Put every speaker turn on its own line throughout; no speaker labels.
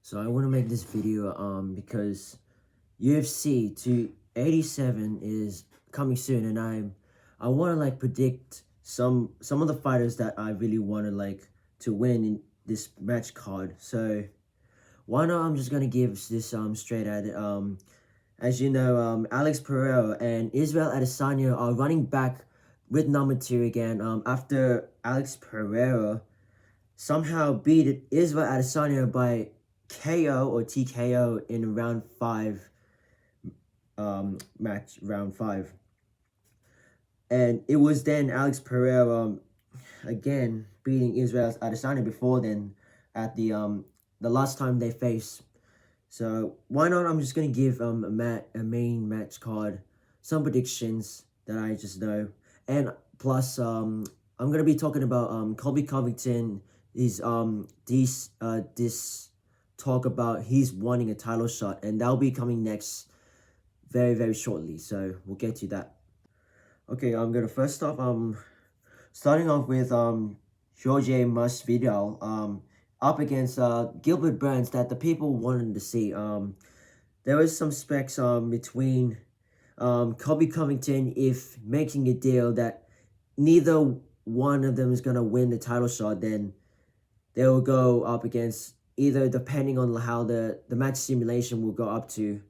So I want to make this video because UFC 287 is coming soon, and I want to like predict some of the fighters that I really want to like to win in this match card. So why not? I'm just gonna give this straight at it. As you know, Alex Pereira and Israel Adesanya are running back with number 2 again. After Alex Pereira somehow beat Israel Adesanya by KO or TKO in round 5 round 5. And it was then Alex Pereira again beating Israel Adesanya before then at the last time they faced. So why not? I'm just gonna give a main match card, some predictions that I just know, and plus I'm gonna be talking about Colby Covington is this talk about he's wanting a title shot, and that'll be coming next very shortly. So we'll get to that. Okay, I'm gonna first off starting off with Jorge Masvidal up against Gilbert Burns that the people wanted to see. There was some specs between Colby Covington if making a deal that neither one of them is gonna win the title shot, then they will go up against either, depending on how the match simulation will go up to.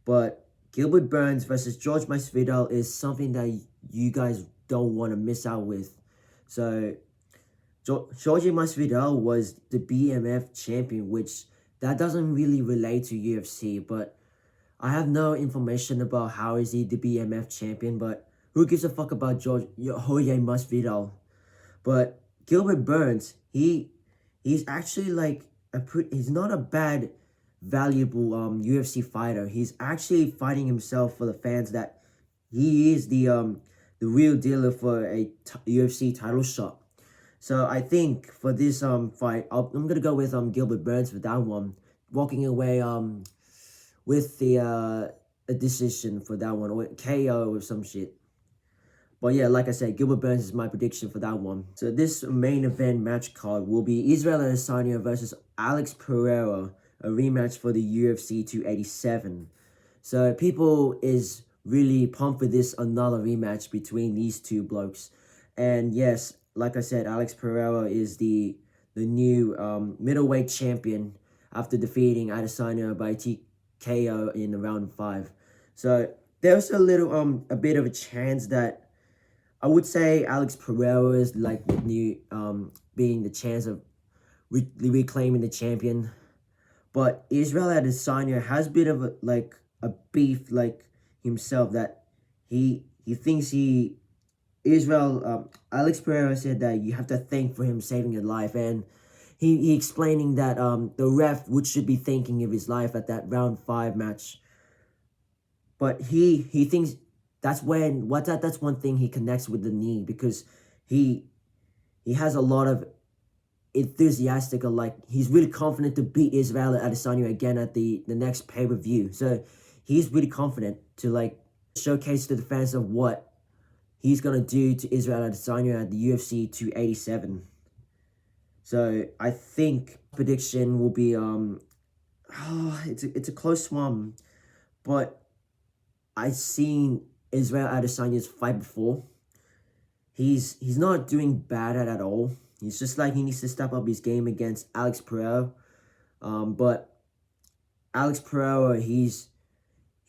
But Gilbert Burns versus George Masvidal is something that you guys don't want to miss out with. So Jorge Masvidal was the BMF champion, which that doesn't really relate to UFC, but I have no information about how is he the BMF champion, but who gives a fuck about Jorge Masvidal? But Gilbert Burns, he's actually like he's not a bad valuable UFC fighter. He's actually fighting himself for the fans that he is the real dealer for a UFC title shot. So I think for this fight, I'm gonna go with Gilbert Burns for that one, walking away with the a decision for that one, or KO or some shit. But yeah, like I said, Gilbert Burns is my prediction for that one. So this main event match card will be Israel Adesanya versus Alex Pereira, a rematch for the UFC 287. So people is really pumped for this another rematch between these two blokes. And yes, like I said, Alex Pereira is the new middleweight champion after defeating Adesanya by TKO in round 5. So there's a bit of a chance that I would say Alex Pereira is like the new being the chance of reclaiming the champion. But Israel Adesanya has a bit of a beef like himself that he thinks Alex Pereira said that you have to thank for him saving your life, and he explaining that the ref should be thanking of his life at that round 5 match. But he thinks that's one thing he connects with the knee, because he has a lot of enthusiastic, or like he's really confident to beat Israel Adesanya again at the next pay-per-view. So he's really confident to like showcase to the fans of what he's gonna do to Israel Adesanya at the UFC 287. So I think prediction will be it's a close one, but I've seen Israel Adesanya's fight before. He's not doing bad at all. He's just like he needs to step up his game against Alex Pereira. But Alex Pereira, he's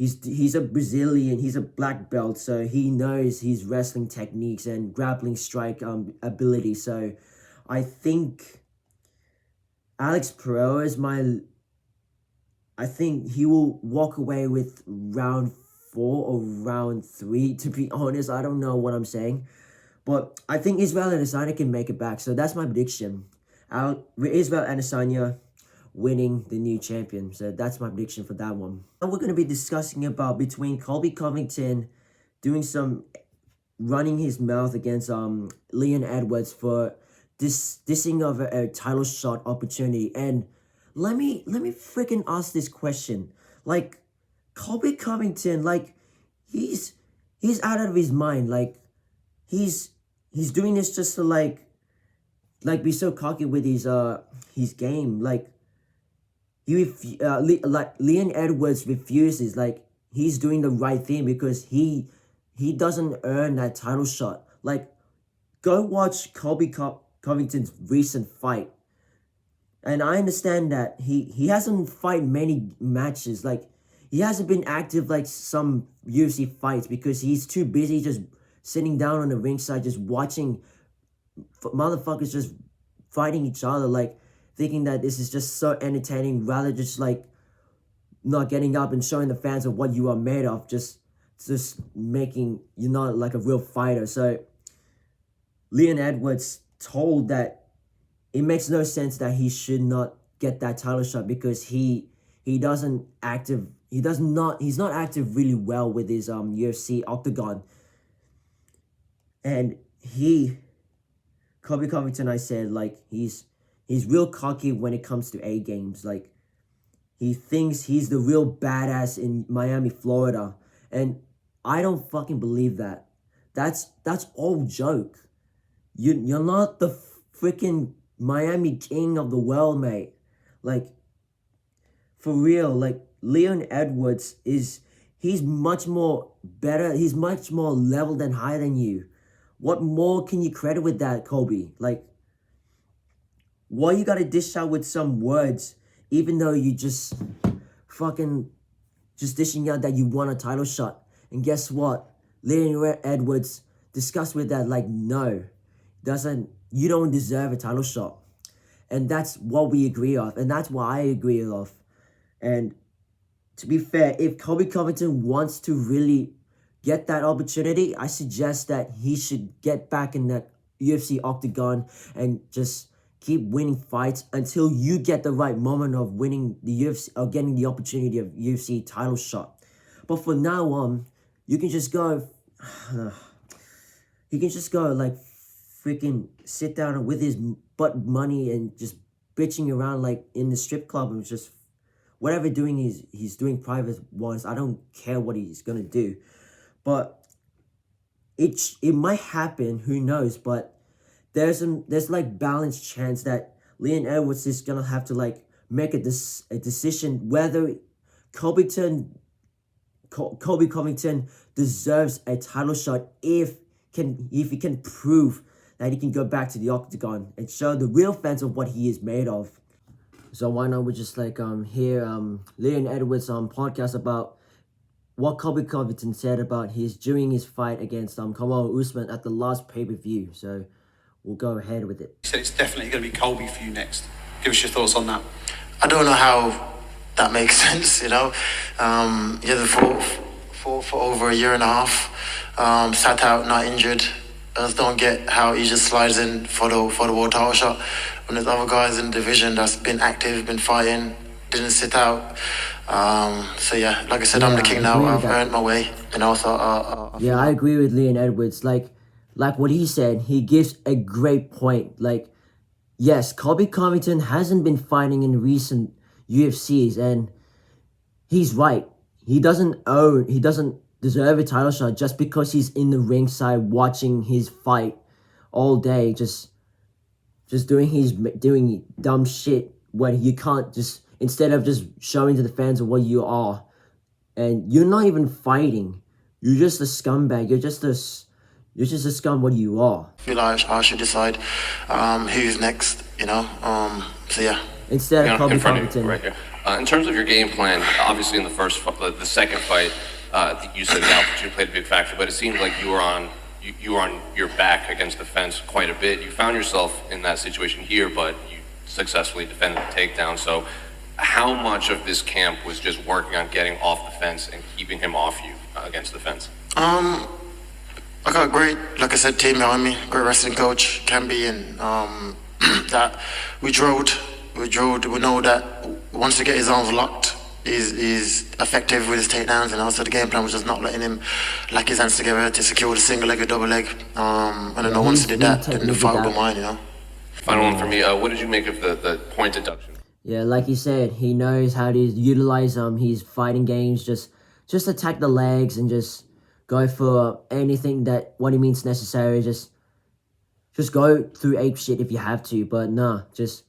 a Brazilian. He's a black belt, so he knows his wrestling techniques and grappling strike ability. So I think Alex Pereira is I think he will walk away with round 4 or round 3. To be honest, I don't know what I'm saying. But I think Israel Adesanya can make it back. So that's my prediction. Israel Adesanya winning the new champion. So that's my prediction for that one. Now we're going to be discussing about between Colby Covington doing some running his mouth against Leon Edwards for dissing of a title shot opportunity. And let me freaking ask this question. Like, Colby Covington, like, he's out of his mind. Like, he's doing this just to like be so cocky with his game. Like, like Leon Edwards refuses. Like, he's doing the right thing because he doesn't earn that title shot. Like, go watch Covington's recent fight. And I understand that he hasn't fight many matches. Like, he hasn't been active like some UFC fights because he's too busy just sitting down on the ringside just watching motherfuckers just fighting each other, like thinking that this is just so entertaining rather just like not getting up and showing the fans of what you are made of, just making you not like a real fighter. So Leon Edwards told that it makes no sense that he should not get that title shot because he's not active really well with his UFC octagon. And Colby Covington, I said, like, he's real cocky when it comes to A games. Like, he thinks he's the real badass in Miami, Florida. And I don't fucking believe that. That's all joke. You're not the freaking Miami king of the world, mate. Like, for real, like, Leon Edwards he's much more better. He's much more leveled and higher than you. What more can you credit with that, Colby? Like, why you gotta dish out with some words, even though you just fucking just dishing out that you want a title shot? And guess what? Leon Edwards discussed with that, like, no, you don't deserve a title shot. And that's what we agree of, and that's what I agree of. And to be fair, if Colby Covington wants to really get that opportunity, I suggest that he should get back in that UFC octagon and just keep winning fights until you get the right moment of winning the UFC or getting the opportunity of UFC title shot. But for now on, you can just go like freaking sit down with his butt money and just bitching around like in the strip club and just whatever he's doing private ones. I don't care what he's gonna do. But it might happen, who knows? But there's like balanced chance that Leon Edwards is gonna have to like make a decision whether Colby Covington deserves a title shot if he can prove that he can go back to the octagon and show the real fans of what he is made of. So why not we just like hear Leon Edwards podcast about what Colby Covington said about during his fight against Kamaru Usman at the last pay-per-view. So we'll go ahead with it.
You said it's definitely going to be Colby for you next. Give us your thoughts on that.
I don't know how that makes sense, you know. Yeah, fought for over a year and a half. Sat out, not injured. I just don't get how he just slides in for the world title shot when there's other guys in the division that's been active, been fighting, didn't sit out. So yeah, like I said, I'm the king now. I've earned my way, and also
I agree with Leon Edwards. Like what he said, he gives a great point. Like, yes, Colby Covington hasn't been fighting in recent UFCs, and he's right. He doesn't deserve a title shot just because he's in the ringside watching his fight all day, just doing dumb shit when you can't just, instead of just showing to the fans of what you are. And you're not even fighting. You're just a scumbag. You're just a scum what you are.
I feel like I should decide who's next, you know. So yeah.
Instead of Colby Covington.
Right here. In terms of your game plan, obviously in the second fight, you said the altitude played a big factor, but it seemed like you were on your back against the fence quite a bit. You found yourself in that situation here, but you successfully defended the takedown. So how much of this camp was just working on getting off the fence and keeping him off you against the fence?
I got a great, like I said, team behind me, great wrestling coach, Camby, and that we drilled. We know that once we get his arms locked, he's effective with his takedowns, and also the game plan was just not letting him lock his hands together to secure the single leg or double leg. And I know once he did that, then the fight would go mine, you know.
Final one for me. What did you make of the point deduction?
Yeah, like he said, he knows how to utilize his fighting games. Just attack the legs and just go for anything what he means necessary. Just go through ape shit if you have to, but nah, just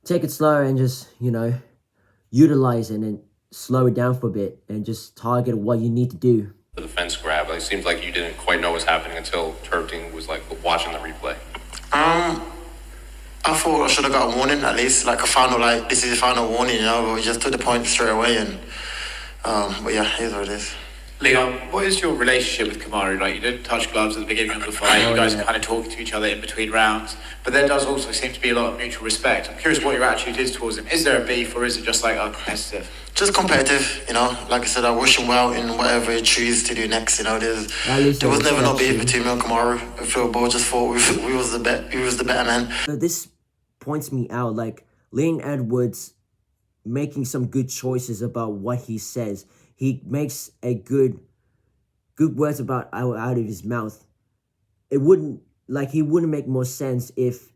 take it slow and just, utilize and then slow it down for a bit and just target what you need to do.
The fence grab. Like, it seems like you didn't quite know what was happening until Turpting was like watching the replay.
I thought I should have got a warning at least, like a final, like this is a final warning, you know. But we just took the point straight away, and but yeah, here's what it is.
Leon, what is your relationship with Kamaru? Like, you didn't touch gloves at the beginning of the fight. You guys are kind of talking to each other in between rounds, but there does also seem to be a lot of mutual respect. I'm curious what your attitude is towards him. Is there a beef, or is it just like competitive?
Just competitive, you know. Like I said, I wish him well in whatever he chooses to do next. You know, there was never no beef between me and Kamaru. I feel both just thought we was the better man.
So this points me out, like Leon Edwards making some good choices about what he says. He makes a good words about out of his mouth. He wouldn't make more sense if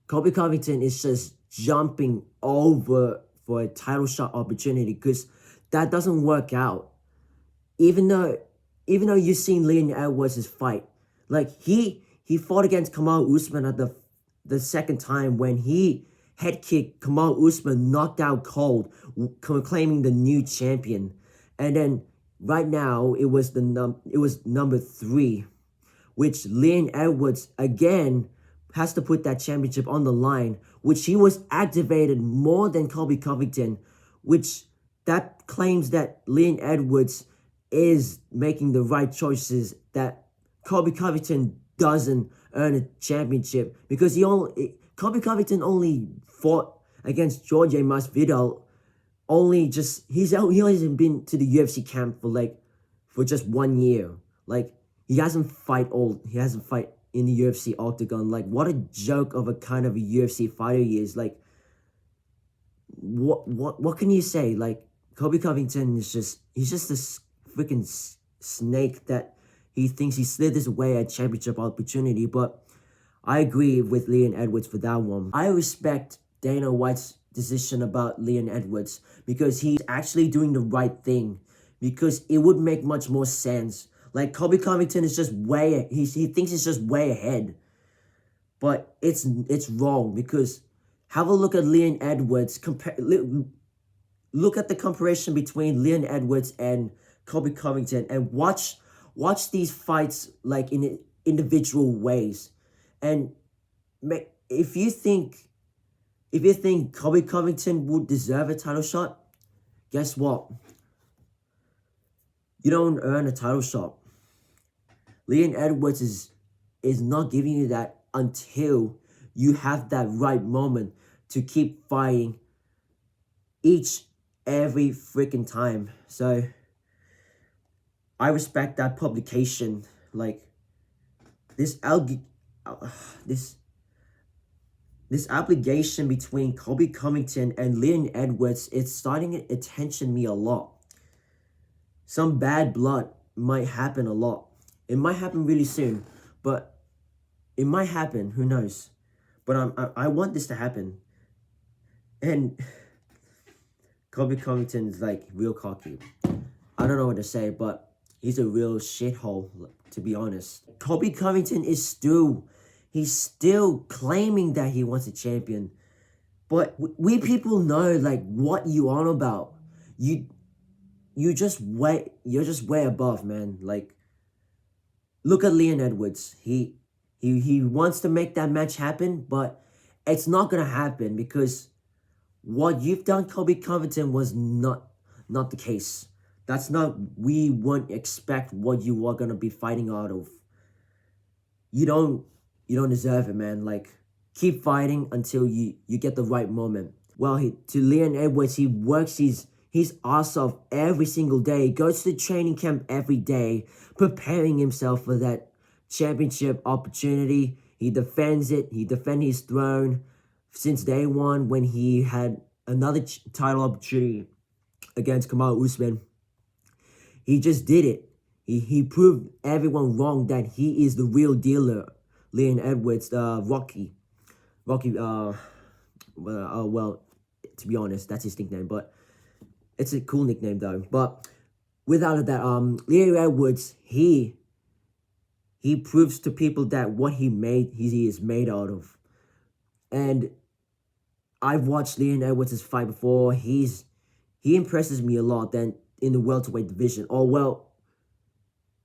Colby Covington is just jumping over for a title shot opportunity, because that doesn't work out. Even though you've seen Leon Edwards' fight, like he fought against Kamal Usman at the second time when he head kicked Kamal Usman, knocked out cold, claiming the new champion. And then right now it was number 3, which Leon Edwards again has to put that championship on the line, which he was activated more than Colby Covington, which that claims that Leon Edwards is making the right choices, that Colby Covington doesn't earn a championship because Colby Covington only fought against Jorge Masvidal. He hasn't been to the UFC camp for just 1 year. Like, he hasn't fight in the UFC octagon. Like, what a joke of a kind of a UFC fighter he is. Like, what can you say? Like, Colby Covington is just this freaking snake that he thinks he slid his way a championship opportunity. But I agree with Leon Edwards for that one. I respect Dana White's decision about Leon Edwards because he's actually doing the right thing, because it would make much more sense. Like, Colby Covington is just he thinks he's just way ahead, but it's wrong, because have a look at Leon Edwards. Look at the comparison between Leon Edwards and Colby Covington, and watch these fights like in individual ways. And if you think Colby Covington would deserve a title shot, guess what? You don't earn a title shot. Leon Edwards is not giving you that until you have that right moment to keep fighting every freaking time. So I respect that publication. Like, this obligation between Colby Covington and Leon Edwards, it's starting to attention me a lot. Some bad blood might happen a lot. It might happen really soon, but it might happen. Who knows? But I want this to happen. And Colby Covington is like real cocky. I don't know what to say, but he's a real shithole, to be honest. Colby Covington is he's still claiming that he wants a champion. But we people know, like, what you on about. You're just way above, man. Like, look at Leon Edwards. He wants to make that match happen, but it's not gonna happen because what you've done, Colby Covington, was not the case. That's not, we won't expect what you are gonna be fighting out of. You don't deserve it, man. Like, keep fighting until you get the right moment. Well, to Leon Edwards, he works his ass off every single day. He goes to the training camp every day, preparing himself for that championship opportunity. He defends it. He defends his throne since day one when he had another title opportunity against Kamal Usman. He just did it. He proved everyone wrong that he is the real dealer. Leon Edwards, Rocky, well, to be honest, that's his nickname, but it's a cool nickname though. But without that, Leon Edwards, he proves to people that what he is made out of. And I've watched Leon Edwards' fight before. He impresses me a lot then in the welterweight division. Or well,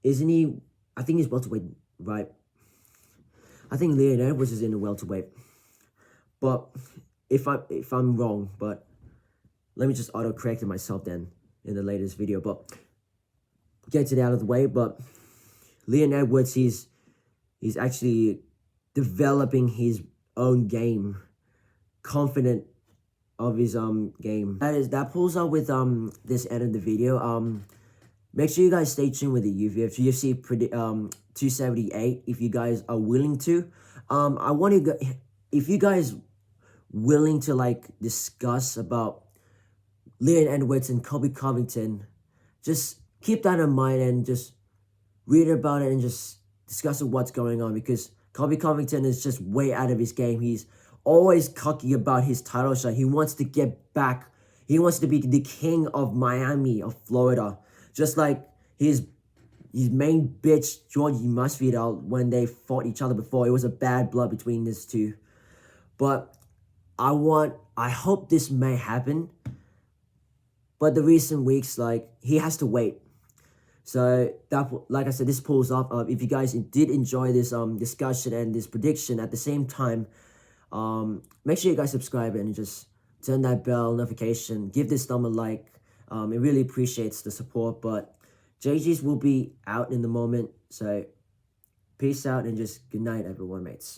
isn't he? I think he's welterweight, right? I think Leon Edwards is in the welterweight. But if I'm wrong, but let me just auto-correct it myself then in the latest video. But get it out of the way. But Leon Edwards, he's actually developing his own game, confident of his game. That pulls out with this end of the video. Make sure you guys stay tuned with the UFC 278 if you guys are willing to. I want to if you guys willing to like discuss about Leon Edwards and Colby Covington, just keep that in mind and just read about it and just discuss what's going on, because Colby Covington is just way out of his game. He's always cocky about his title shot. He wants to get back. He wants to be the king of Miami, of Florida. Just like his main bitch, Georgie Masvidal, when they fought each other before. It was a bad blood between these two. But I hope this may happen. But the recent weeks, like, he has to wait. So, that, like I said, this pulls off. If you guys did enjoy this discussion and this prediction at the same time, make sure you guys subscribe and just turn that bell notification. Give this thumb a like. It really appreciates the support. But JG's will be out in the moment. So, peace out and just good night, everyone, mates.